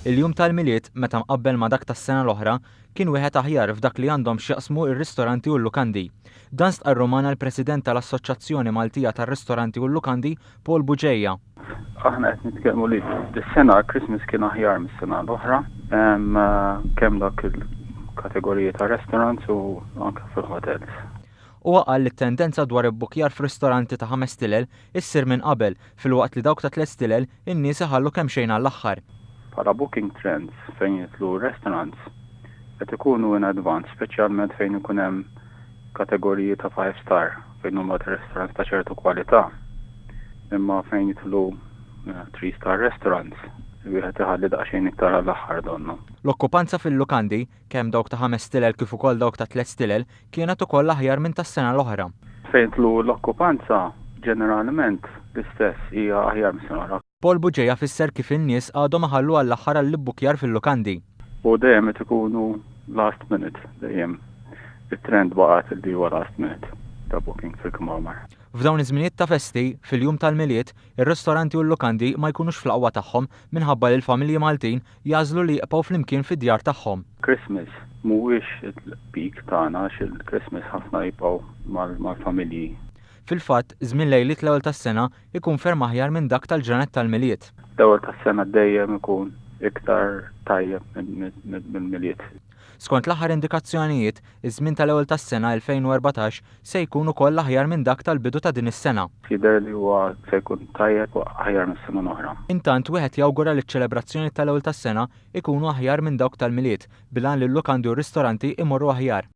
Il-jum tal-miliet meta mqabbel ma dak tas-sena l-oħra kien wieħed aħjar f'dak li għandhom x'jaqsmu r-ristoranti u l-lukandi. Dan stqarrumana l-President tal-Assoċjazzjoni Maltija tar-Ristoranti u l-Lukandi, Paul Buġejja. Aħna qed nitkellmu li dis-sena Christmas kien aħjar mis-sena l-oħra, kemm dak il-kategoriji ta' restaurants u anke fil-hotels. U qal li t-tendenza dwar ibbukjar f'ristoranti ta' 5 stilel issir minn qabel filwaqt li dawk ta' 3 stilel in-nies iħallu kemm xejn għall-aħħar. Bħala booking trends fejn jitlu restaurants qed ikunu in advance, speċjalment fejn ikun hemm kategoriji ta' 5 star fejn huma restaurants ta' ċertu kwalità. Imma fejn jitlu 3 star restaurants wieħed iħalli daqsxejn iktar għall-aħħar donnu. L-okkupanza fil-lukandi, kemm dawk ta' 5 stilel kif ukoll dawk ta' 3 stilel, kienet ukoll aħjar minn tas-sena l-oħra. Fejn jitlu l-okkupanza ġeneralment l-istess hija aħjar mis-sena l-oħra. Paul Buġejja fisser kif in-nies għadhom iħallu għall-aħħar għall-ibbukjar fil-lukandi. U dejjem qed ikunu last minute, dejjem it-trend baqgħet li huwa last minute ta' booking fil-kmamar. F'dawn iż-żminijiet ta' festi, fil-jum tal-miliet, ir-ristoranti u l-lukandi ma jkunux fl-qwa tagħhom minħabba li l-familji Maltin jażlu li jibqgħu flimkien fid-djar tagħhom. Christmas mhuwiex il-peak tagħna għax il-Christmas ħafna jibqgħu mal-familji. Fil-fatt, żmien lejliet l-ewwel tas-sena ikun ferm aħjar minn dak tal-ġranet tal-miliet. L-ewwel tas-sena dejjem ikun iktar tajjeb mill-miliet. Skont l-aħħar indikazzjonijiet, iż-żmien tal-ewwel tas-sena 2014 se jkun ukoll aħjar minn dak tal-bidu ta' din is-sena. Jidher li huwa se jkun tajjeb aħjar mis-sena l-oħra. Intant wieħed jawgura li ċ-ċelebrazzjoni tal-ewwel tas-sena ikunu aħjar minn dawk tal-miliet, bilan li l-lukandi u r-ristoranti imorru aħjar.